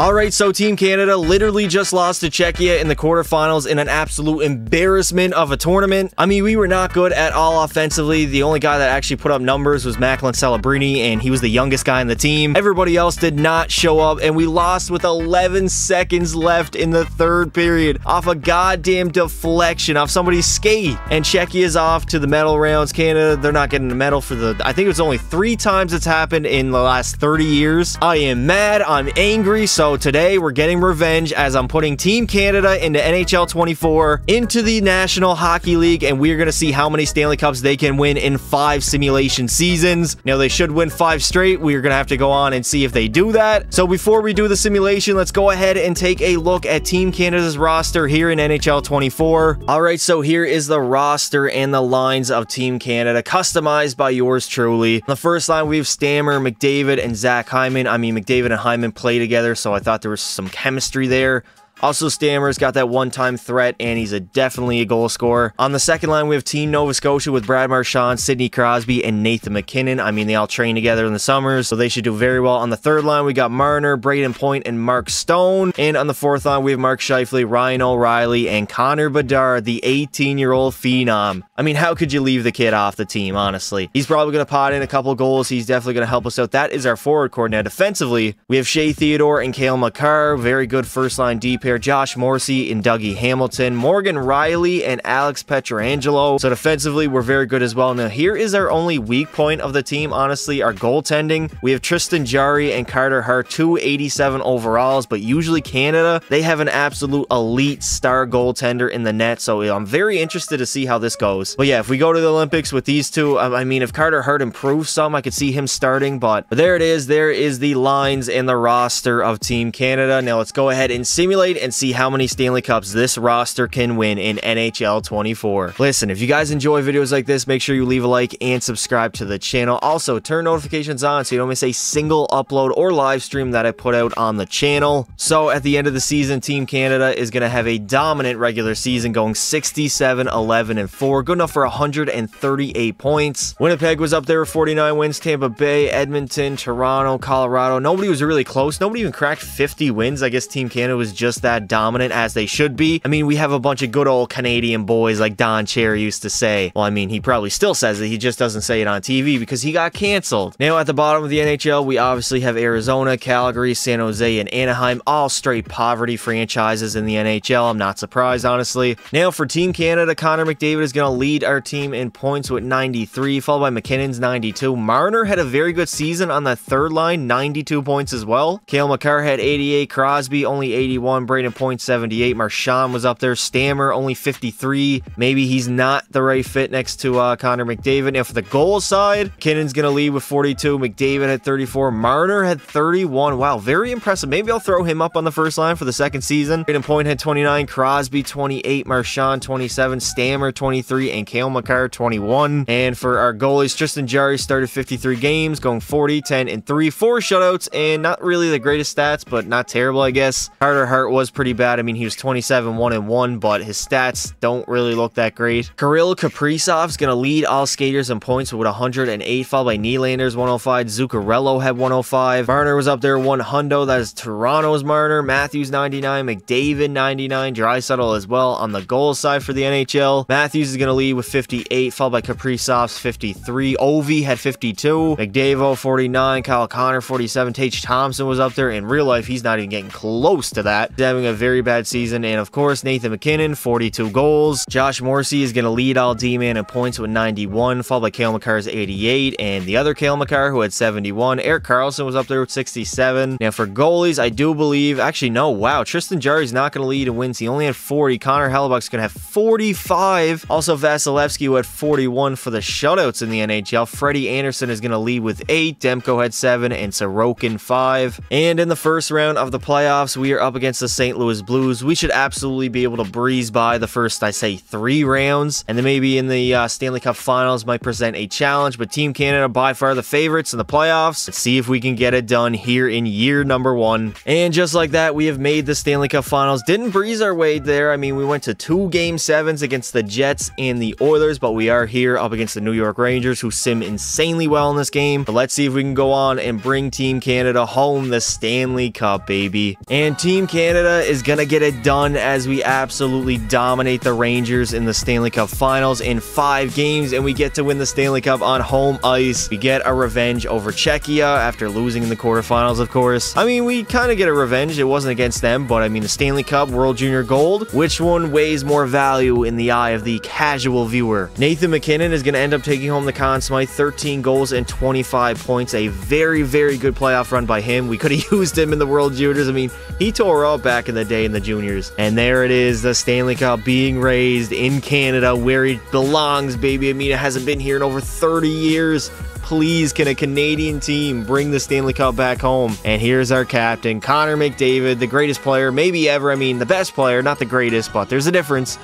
Alright, so Team Canada literally just lost to Czechia in the quarterfinals in an absolute embarrassment of a tournament. I mean, we were not good at all offensively. The only guy that actually put up numbers was Macklin Celebrini, and he was the youngest guy in the team. Everybody else did not show up, and we lost with 11 seconds left in the third period off a goddamn deflection off somebody's skate. And Czechia's off to the medal rounds. Canada, they're not getting a medal for I think it was only 3 times it's happened in the last 30 years. I am mad. I'm angry. So today we're getting revenge as I'm putting Team Canada into NHL 24 into the National Hockey League, and we're going to see how many Stanley Cups they can win in 5 simulation seasons. Now, they should win 5 straight. We're going to have to go on and see if they do that. So before we do the simulation, let's go ahead and take a look at Team Canada's roster here in NHL 24. All right, so here is the roster and the lines of Team Canada, customized by yours truly. On the first line, we have Stammer, McDavid, and Zach Hyman. I mean, McDavid and Hyman play together, so I thought there was some chemistry there. Also, Stammer's got that one-time threat, and he's definitely a goal scorer. On the second line, we have Team Nova Scotia with Brad Marchand, Sidney Crosby, and Nathan MacKinnon. I mean, they all train together in the summers, so they should do very well. On the third line, we got Marner, Braden Point, and Mark Stone. And on the fourth line, we have Mark Scheifele, Ryan O'Reilly, and Connor Bedard, the 18-year-old phenom. I mean, how could you leave the kid off the team, honestly? He's probably going to pot in a couple goals. He's definitely going to help us out. That is our forward core. Now, defensively, we have Shea Theodore and Cale Makar. Very good first-line D pair. Josh Morrissey and Dougie Hamilton, Morgan Riley and Alex Pietrangelo. So defensively, we're very good as well. Now, here is our only weak point of the team, honestly, our goaltending. We have Tristan Jarry and Carter Hart, 287 overalls, but usually Canada, they have an absolute elite star goaltender in the net, so I'm very interested to see how this goes. But yeah, if we go to the Olympics with these two, I mean, if Carter Hart improves some, I could see him starting, but there it is. There is the lines and the roster of Team Canada. Now, let's go ahead and simulate and see how many Stanley Cups this roster can win in NHL 24. Listen, if you guys enjoy videos like this, make sure you leave a like and subscribe to the channel. Also, turn notifications on so you don't miss a single upload or live stream that I put out on the channel. So at the end of the season, Team Canada is going to have a dominant regular season, going 67, 11, and 4. Good enough for 138 points. Winnipeg was up there with 49 wins. Tampa Bay, Edmonton, Toronto, Colorado. Nobody was really close. Nobody even cracked 50 wins. I guess Team Canada was just that dominant as they should be. I mean, we have a bunch of good old Canadian boys like Don Cherry used to say. Well, I mean, he probably still says it. He just doesn't say it on TV because he got canceled. Now, at the bottom of the NHL, we obviously have Arizona, Calgary, San Jose, and Anaheim, all straight poverty franchises in the NHL. I'm not surprised, honestly. Now, for Team Canada, Connor McDavid is going to lead our team in points with 93, followed by McKinnon's 92. Marner had a very good season on that third line, 92 points as well. Cale Makar had 88, Crosby only 81, Braden Point 78, Marchand was up there, Stammer only 53. Maybe he's not the right fit next to Connor McDavid. Now, for the goal side, McKinnon's going to lead with 42, McDavid had 34, Marner had 31. Wow, very impressive. Maybe I'll throw him up on the first line for the second season. Braden Point had 29, Crosby 28, Marchand 27, Stammer 23, and Cale Makar 21. And for our goalies, Tristan Jarry started 53 games, going 40, 10, and 3, 4 shutouts, and not really the greatest stats, but not terrible, I guess. Carter Hart was pretty bad. I mean, he was 27, 1, and 1, but his stats don't really look that great. Kirill Kaprizov's going to lead all skaters in points with 108, followed by Nylander's 105. Zuccarello had 105. Marner was up there, 100. That is Toronto's Marner. Matthews 99, McDavid 99, Draisaitl as well on the goal side for the NHL. Matthews is going to lead with 58, followed by Kaprizov's 53. Ovi had 52. McDavid 49, Kyle Connor 47. Tage Thompson was up there. In real life, he's not even getting close to that. He's having a very bad season. And of course, Nathan MacKinnon, 42 goals. Josh Morrissey is going to lead all D-man in points with 91, followed by Cale Makar's 88, and the other Cale Makar who had 71. Erik Karlsson was up there with 67. Now for goalies, I do believe, actually no, wow, Tristan Jarry's not going to lead in wins. He only had 40. Connor Hellebuck's going to have 45. Also Vasilevsky, who had 41 for the shutouts in the NHL. Freddie Anderson is going to lead with 8. Demko had 7, and Sorokin 5. And in the first round of the playoffs, we are up against the St. Louis Blues. We should absolutely be able to breeze by the first, I say, 3 rounds, and then maybe in the Stanley Cup Finals might present a challenge, but Team Canada by far the favorites in the playoffs. Let's see if we can get it done here in year number 1. And just like that, we have made the Stanley Cup Finals. Didn't breeze our way there. I mean, we went to 2 Game 7s against the Jets and the Oilers, but we are here up against the New York Rangers, who sim insanely well in this game. But let's see if we can go on and bring Team Canada home the Stanley Cup, baby. And Team Canada is gonna get it done as we absolutely dominate the Rangers in the Stanley Cup Finals in 5 games, and we get to win the Stanley Cup on home ice. We get a revenge over Czechia after losing in the quarterfinals, of course. I mean, we kind of get a revenge. It wasn't against them, but I mean, the Stanley Cup, World Junior Gold, which one weighs more value in the eye of the casual viewer? Nathan MacKinnon is going to end up taking home the Conn Smythe, 13 goals and 25 points. A very, very good playoff run by him. We could have used him in the World Juniors. I mean, he tore up back in the day in the juniors. And there it is, the Stanley Cup being raised in Canada where it belongs, baby. I mean, it hasn't been here in over 30 years. Please, can a Canadian team bring the Stanley Cup back home? And here's our captain, Connor McDavid, the greatest player maybe ever. I mean, the best player, not the greatest, but there's a difference.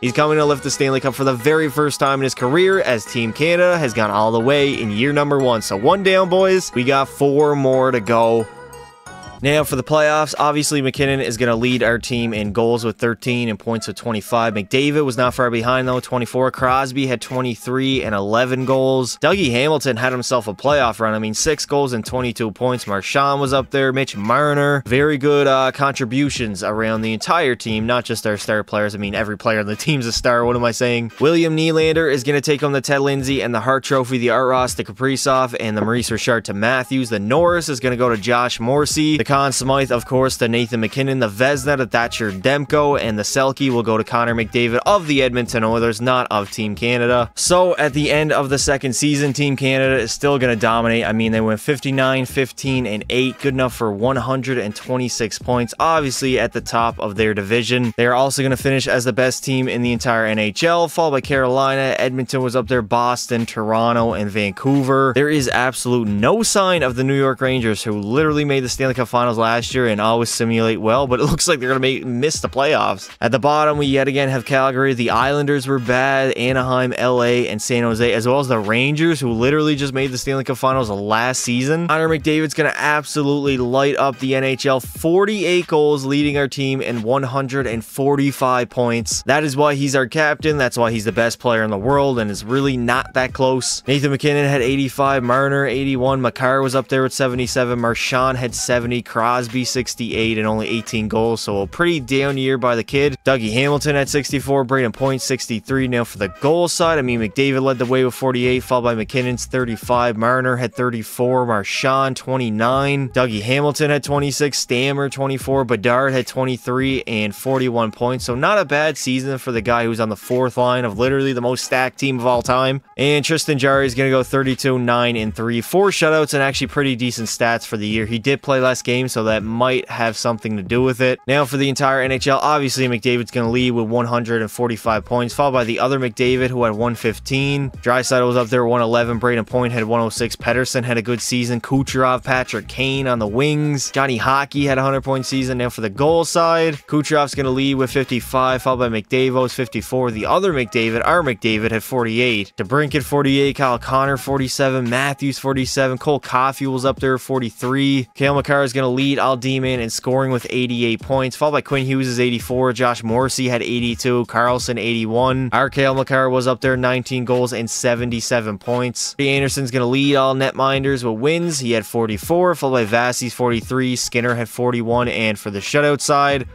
He's coming to lift the Stanley Cup for the very first time in his career, as Team Canada has gone all the way in year number 1. So 1 down, boys. We got 4 more to go. Now, for the playoffs, obviously McKinnon is going to lead our team in goals with 13 and points with 25. McDavid was not far behind, though, 24. Crosby had 23 and 11 goals. Dougie Hamilton had himself a playoff run. I mean, 6 goals and 22 points. Marchand was up there. Mitch Marner. Very good contributions around the entire team, not just our star players. I mean, every player on the team's a star. What am I saying? William Nylander is going to take home the Ted Lindsay and the Hart Trophy, the Art Ross to Kaprizov, and the Maurice Richard to Matthews. The Norris is going to go to Josh Morrissey. The Conn Smythe, of course, to Nathan MacKinnon. The Vezina to Thatcher Demko, and the Selke will go to Connor McDavid of the Edmonton Oilers, not of Team Canada. So at the end of the second season, Team Canada is still going to dominate. I mean, they went 59, 15, and 8, good enough for 126 points, obviously at the top of their division. They are also going to finish as the best team in the entire NHL, followed by Carolina. Edmonton was up there, Boston, Toronto, and Vancouver. There is absolute no sign of the New York Rangers, who literally made the Stanley Cup Finals last year and always simulate well, but it looks like they're going to miss the playoffs. At the bottom, we yet again have Calgary. The Islanders were bad, Anaheim, LA, and San Jose, as well as the Rangers, who literally just made the Stanley Cup Finals last season. Connor McDavid's going to absolutely light up the NHL. 48 goals, leading our team in 145 points. That is why he's our captain. That's why he's the best player in the world, and is really not that close. Nathan MacKinnon had 85, Marner 81, Makar was up there with 77, Marchand had 70, Crosby 68 and only 18 goals, so a pretty down year by the kid. Dougie Hamilton had 64, Braden Point 63. Now for the goal side, I mean, McDavid led the way with 48, followed by McKinnon's 35, Marner had 34, Marchand 29, Dougie Hamilton had 26, Stammer 24, Bedard had 23 and 41 points, so not a bad season for the guy who's on the 4th line of literally the most stacked team of all time. And Tristan Jarry is going to go 32, 9, and 3, 4 shutouts, and actually pretty decent stats for the year. He did play less games, so that might have something to do with it. Now for the entire NHL, obviously McDavid's going to lead with 145 points, followed by the other McDavid, who had 115. Draisaitl was up there 111. Braden Point had 106. Pettersson had a good season. Kucherov, Patrick Kane on the wings. Johnny Hockey had a 100-point season. Now for the goal side, Kucherov's going to lead with 55, followed by McDavid's 54. The other McDavid, our McDavid, had 48. DeBrincat 48. Kyle Connor 47. Matthews 47. Cole Caulfield was up there 43. Cale Makar is going to lead Al D-Man in scoring with 88 points, followed by Quinn Hughes' 84. Josh Morrissey had 82. Carlson 81. Our Cale Makar was up there, 19 goals and 77 points. Anderson's going to lead all netminders with wins. He had 44, followed by Vasi's 43. Skinner had 41. And for the shutout side,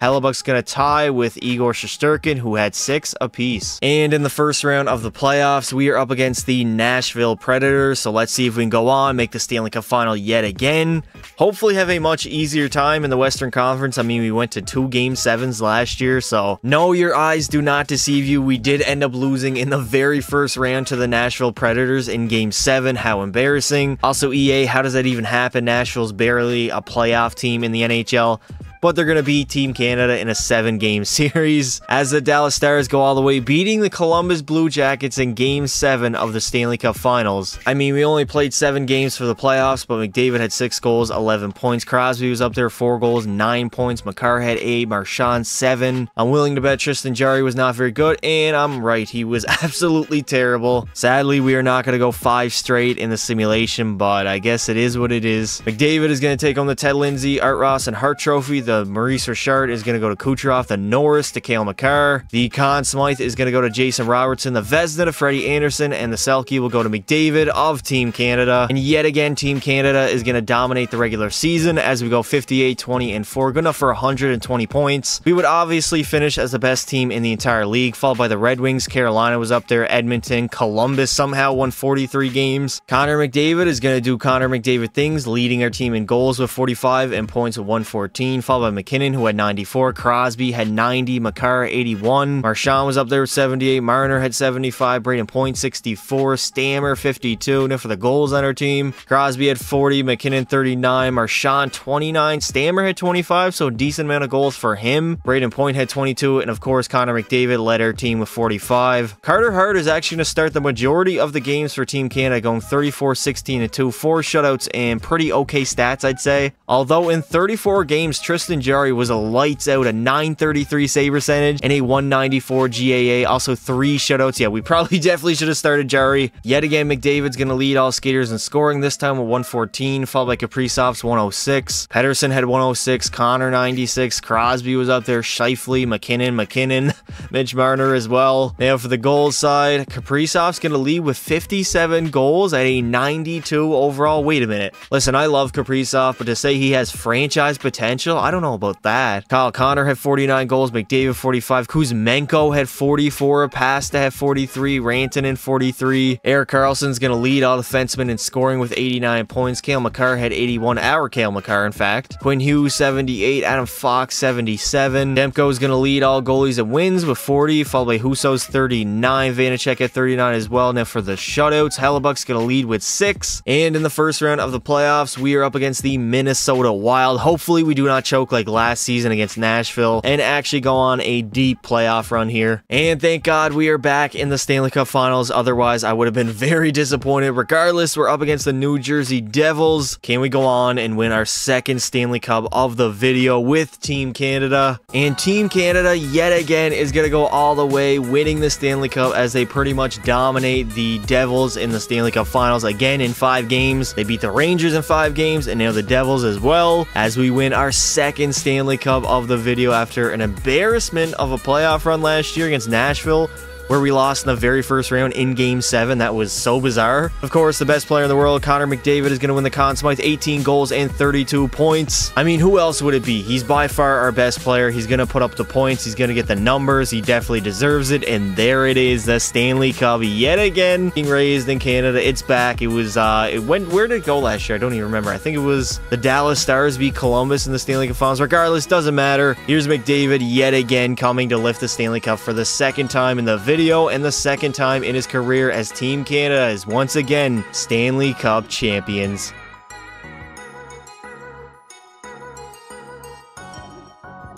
Hellebuck's going to tie with Igor Shesterkin, who had 6 apiece. And in the first round of the playoffs, we are up against the Nashville Predators. So let's see if we can go on, make the Stanley Cup Final yet again. Hopefully have a much easier time in the Western Conference. I mean, we went to 2 Game 7s last year, so no, your eyes do not deceive you. We did end up losing in the very first round to the Nashville Predators in Game 7. How embarrassing. Also, EA, how does that even happen? Nashville's barely a playoff team in the NHL. but they're going to beat Team Canada in a 7-game series as the Dallas Stars go all the way, beating the Columbus Blue Jackets in Game 7 of the Stanley Cup Finals. I mean, we only played 7 games for the playoffs, but McDavid had 6 goals, 11 points. Crosby was up there, 4 goals, 9 points. Makar had 8, Marchand 7. I'm willing to bet Tristan Jarry was not very good, and I'm right, he was absolutely terrible. Sadly, we are not going to go 5 straight in the simulation, but I guess it is what it is. McDavid is going to take home the Ted Lindsay, Art Ross, and Hart Trophy. The Maurice Richard is going to go to Kucherov. The Norris to Cale Makar. The Conn Smythe is going to go to Jason Robertson. The Vezina to Freddie Anderson, and the Selke will go to McDavid of Team Canada. And yet again, Team Canada is going to dominate the regular season as we go 58, 20, and 4. Good enough for 120 points. We would obviously finish as the best team in the entire league, followed by the Red Wings. Carolina was up there. Edmonton. Columbus somehow won 43 games. Connor McDavid is going to do Connor McDavid things, leading our team in goals with 45 and points with 114, followed by McKinnon, who had 94. Crosby had 90. Makar 81. Marchand was up there with 78. Marner had 75. Braden Point 64. Stammer 52. Now for the goals on our team, Crosby had 40. McKinnon 39. Marchand 29. Stammer had 25, so a decent amount of goals for him. Braden Point had 22, and of course Connor McDavid led our team with 45. Carter Hart is actually going to start the majority of the games for Team Canada, going 34, 16, and 2, 4 shutouts, and pretty okay stats, I'd say. Although in 34 games, Tristan Jarry was a lights out, a 933 save percentage and a 194 GAA, also 3 shutouts. Yeah, we probably definitely should have started Jarry. Yet again, McDavid's going to lead all skaters in scoring, this time with 114, followed by Kaprizov's 106. Pedersen had 106, Connor 96, Crosby was up there, Scheifele, McKinnon, Mitch Marner as well. Now for the goals side, Kaprizov's going to lead with 57 goals at a 92 overall. Wait a minute. Listen, I love Kaprizov, but to say he has franchise potential, I don't know about that. Kyle Connor had 49 goals, McDavid 45, Kuzmenko had 44, Pasta had 43, Rantanen 43. Erik Karlsson's going to lead all defensemen in scoring with 89 points. Cale Makar had 81, our Cale Makar in fact. Quinn Hughes 78, Adam Fox 77. Demko is going to lead all goalies in wins with 40, followed by Husso's 39, Vanacek at 39 as well. Now for the shutouts, Hellebuck's going to lead with 6. And in the first round of the playoffs, we are up against the Minnesota Wild. Hopefully we do not choke like last season against Nashville and actually go on a deep playoff run here. And thank God we are back in the Stanley Cup Finals. Otherwise, I would have been very disappointed. Regardless, we're up against the New Jersey Devils. Can we go on and win our second Stanley Cup of the video with Team Canada? And Team Canada, yet again, is going to go all the way, winning the Stanley Cup as they pretty much dominate the Devils in the Stanley Cup Finals again in 5 games. They beat the Rangers in 5 games and now the Devils as well, as we win our second Stanley Cup of the video after an embarrassment of a playoff run last year against Nashville, where we lost in the very first round in Game 7. That was so bizarre. Of course, the best player in the world, Connor McDavid, is going to win the Conn Smythe, 18 goals and 32 points. I mean, who else would it be? He's by far our best player. He's going to put up the points. He's going to get the numbers. He definitely deserves it. And there it is, the Stanley Cup yet again being raised in Canada. It's back. It was, where did it go last year? I don't even remember. I think it was the Dallas Stars beat Columbus in the Stanley Cup Finals. Regardless, doesn't matter. Here's McDavid yet again coming to lift the Stanley Cup for the second time in the video and the second time in his career, as Team Canada is once again Stanley Cup champions.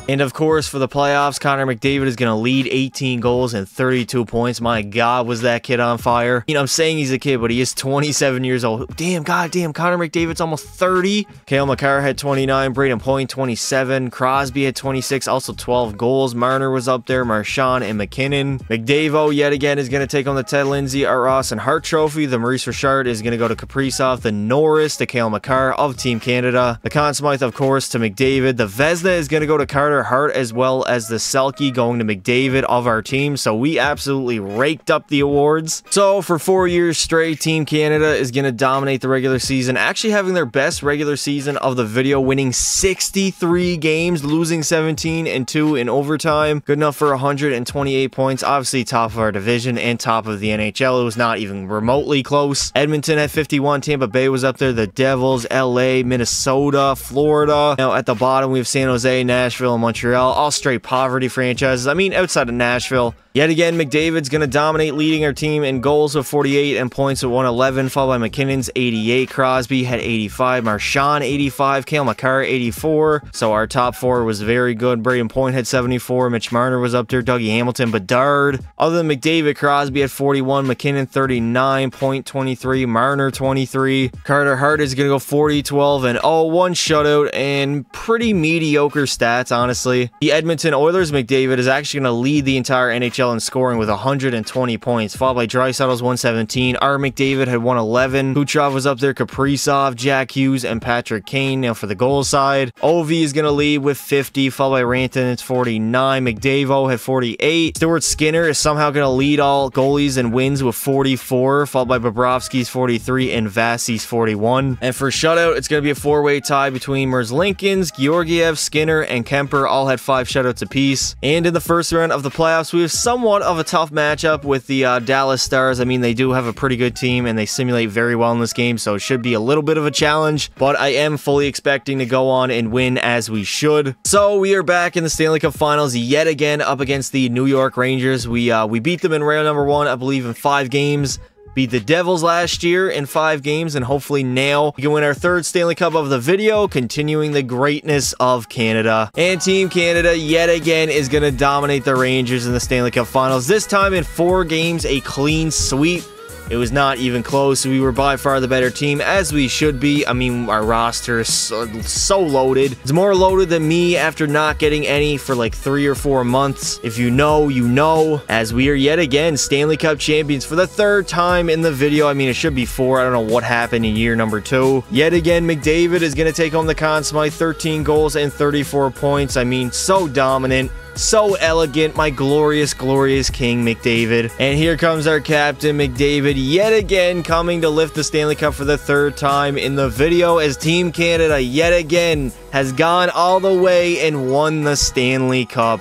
And of course, for the playoffs, Connor McDavid is going to lead 18 goals and 32 points. My God, was that kid on fire. You know, I'm saying he's a kid, but he is 27 years old. Damn, goddamn, Connor McDavid's almost 30. Cale Makar had 29, Braden Point 27, Crosby had 26, also 12 goals. Marner was up there, Marchand and McKinnon. McDavid yet again is going to take on the Ted Lindsay, Art Ross, and Hart Trophy. The Maurice Richard is going to go to Kaprizov. The Norris to Cale Makar of Team Canada. The Conn Smythe, of course, to McDavid. The Vezina is going to go to Carter Hart, as well as the Selke going to McDavid of our team. So we absolutely raked up the awards. So for 4 years straight, Team Canada is going to dominate the regular season, actually having their best regular season of the video, winning 63 games, losing 17 and 2 in overtime. Good enough for 128 points. Obviously top of our division and top of the NHL. It was not even remotely close. Edmonton had 51. Tampa Bay was up there. The Devils, LA, Minnesota, Florida. Now at the bottom we have San Jose, Nashville, and Montreal. All straight poverty franchises. I mean, outside of Nashville, Yet again, McDavid's going to dominate, leading our team in goals with 48 and points with 111, followed by McKinnon's 88. Crosby had 85, Marchand 85, Cale Makar 84. So our top four was very good. Braden Point had 74, Mitch Marner was up there, Dougie Hamilton, Bedard. Other than McDavid, Crosby had 41, McKinnon 39, Point 23, Marner 23. Carter Hart is going to go 40, 12, and 0, 1 shutout, and pretty mediocre stats, honestly. The Edmonton Oilers, McDavid is actually going to lead the entire NHL in scoring with 120 points, followed by Draisaitl's 117. Our McDavid had 111. Kucherov was up there, Kaprizov, Jack Hughes, and Patrick Kane. Now for the goal side, Ovi is going to lead with 50, followed by Rantanen, it's 49. McDavid had 48. Stuart Skinner is somehow going to lead all goalies and wins with 44, followed by Bobrovsky's 43 and Vasi's 41. And for shutout, it's going to be a four-way tie between Merzlikins, Georgiev, Skinner, and Kemper. All had 5 shutouts apiece. And in the first round of the playoffs, we have somewhat of a tough matchup with the Dallas Stars. I mean, they do have a pretty good team, and they simulate very well in this game, so it should be a little bit of a challenge, but I am fully expecting to go on and win as we should. So we are back in the Stanley Cup Finals yet again up against the New York Rangers. We beat them in round number 1, I believe, in 5 games. Beat the Devils last year in 5 games, and hopefully now we can win our 3rd Stanley Cup of the video, continuing the greatness of Canada. And Team Canada, yet again, is going to dominate the Rangers in the Stanley Cup Finals. This time in 4 games, a clean sweep. It was not even close. We were by far the better team, as we should be. I mean, our roster is so loaded. It's more loaded than me after not getting any for like 3 or 4 months. If you know, you know. As we are yet again Stanley Cup champions for the 3rd time in the video. I mean, it should be 4. I don't know what happened in year number 2. Yet again, McDavid is going to take home the Conn Smythe, 13 goals and 34 points. I mean, so dominant. So elegant, my glorious, glorious King McDavid. And here comes our captain, McDavid, yet again coming to lift the Stanley Cup for the 3rd time in the video, as Team Canada yet again has gone all the way and won the Stanley Cup.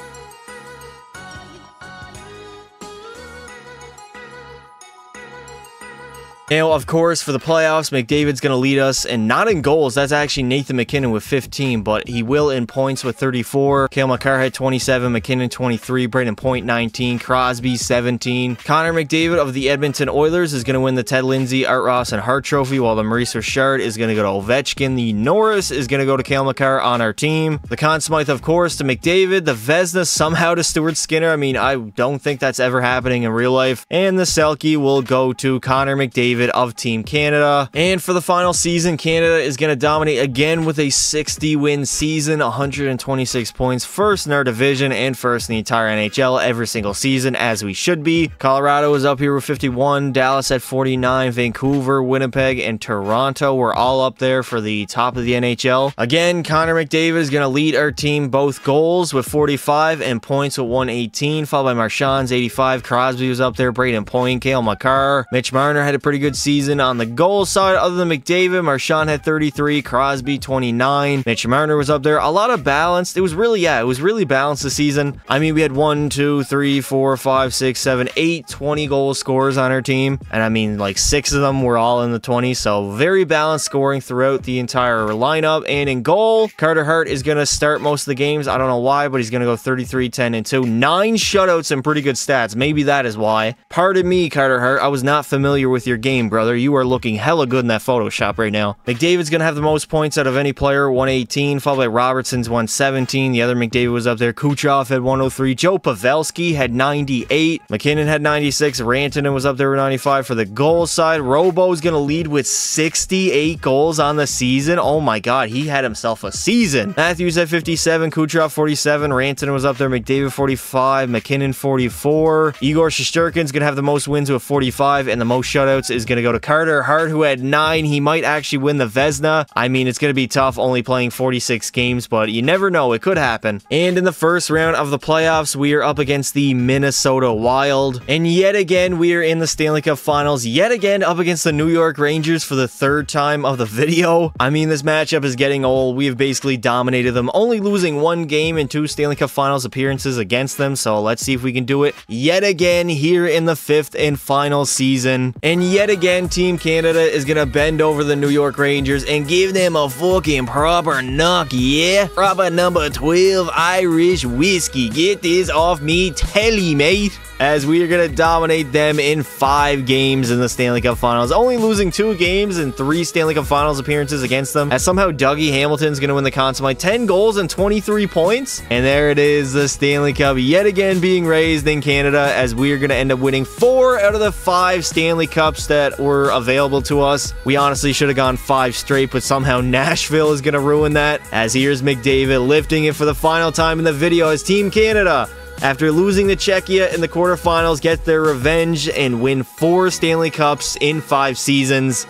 Now, of course, for the playoffs, McDavid's going to lead us, and not in goals. That's actually Nathan MacKinnon with 15, but he will in points with 34. Cale Makar had 27, MacKinnon 23, Braden Point 19, Crosby 17. Connor McDavid of the Edmonton Oilers is going to win the Ted Lindsay, Art Ross, and Hart Trophy, while the Maurice Richard is going to go to Ovechkin. The Norris is going to go to Cale Makar on our team. The Conn Smythe, of course, to McDavid. The Vezina somehow to Stuart Skinner. I mean, I don't think that's ever happening in real life. And the Selke will go to Connor McDavid of Team Canada. And for the final season, Canada is going to dominate again with a 60-win season, 126 points, first in our division and first in the entire NHL every single season, as we should be. Colorado is up here with 51, Dallas at 49, Vancouver, Winnipeg, and Toronto were all up there for the top of the NHL. Again, Connor McDavid is going to lead our team both goals with 45 and points with 118, followed by Marchand's 85. Crosby was up there, Braden Point, Cale Makar. Mitch Marner had a pretty good season on the goal side. Other than McDavid, Marchand had 33, Crosby 29, Mitch Marner was up there. A lot of balanced. It was really balanced this season. I mean, we had 1, 2, 3, 4, 5, 6, 7, 8 20 goal scorers on our team, and I mean, like 6 of them were all in the 20s, so very balanced scoring throughout the entire lineup. And in goal, Carter Hart is going to start most of the games. I don't know why, but he's going to go 33, 10, and 2. 9 shutouts and pretty good stats. Maybe that is why. Pardon me, Carter Hart. I was not familiar with your game, brother. You are looking hella good in that Photoshop right now. McDavid's going to have the most points out of any player, 118, followed by Robertson's 117. The other McDavid was up there. Kucherov had 103. Joe Pavelski had 98. MacKinnon had 96. Rantanen was up there with 95. For the goal side, Robo's going to lead with 68 goals on the season. Oh my god, he had himself a season. Matthews at 57. Kucherov 47. Rantanen was up there. McDavid 45. MacKinnon 44. Igor Shesterkin's going to have the most wins with 45, and the most shutouts is going to go to Carter Hart, who had 9. He might actually win the Vezina. I mean, it's going to be tough only playing 46 games, but you never know. It could happen. And in the first round of the playoffs, we are up against the Minnesota Wild. And yet again, we are in the Stanley Cup Finals. Yet again, up against the New York Rangers for the 3rd time of the video. I mean, this matchup is getting old. We have basically dominated them, only losing 1 game in 2 Stanley Cup Finals appearances against them. So let's see if we can do it yet again here in the 5th and final season. And yet again, Team Canada is going to bend over the New York Rangers and give them a fucking proper knock, yeah? Proper number 12 Irish whiskey. Get this off me telly, mate. as we are going to dominate them in 5 games in the Stanley Cup Finals, only losing 2 games and 3 Stanley Cup Finals appearances against them, as somehow Dougie Hamilton's going to win the Conn Smythe. 10 goals and 23 points, and there it is, the Stanley Cup yet again being raised in Canada, as we are going to end up winning 4 out of the 5 Stanley Cups that were available to us. We honestly should have gone 5 straight, but somehow Nashville is going to ruin that, as here's McDavid lifting it for the final time in the video as Team Canada, after losing to Czechia in the quarterfinals, get their revenge and win 4 Stanley Cups in 5 seasons.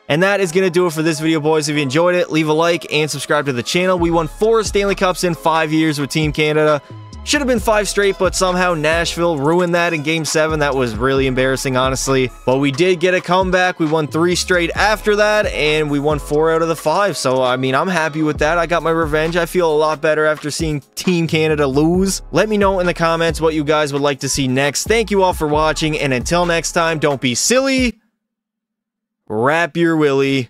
And that is going to do it for this video, boys. If you enjoyed it, leave a like and subscribe to the channel. We won 4 Stanley Cups in 5 years with Team Canada. Should have been 5 straight, but somehow Nashville ruined that in Game 7. That was really embarrassing, honestly. But we did get a comeback. We won 3 straight after that, and we won 4 out of the 5. So, I mean, I'm happy with that. I got my revenge. I feel a lot better after seeing Team Canada lose. Let me know in the comments what you guys would like to see next. Thank you all for watching, and until next time, don't be silly. Wrap your willy.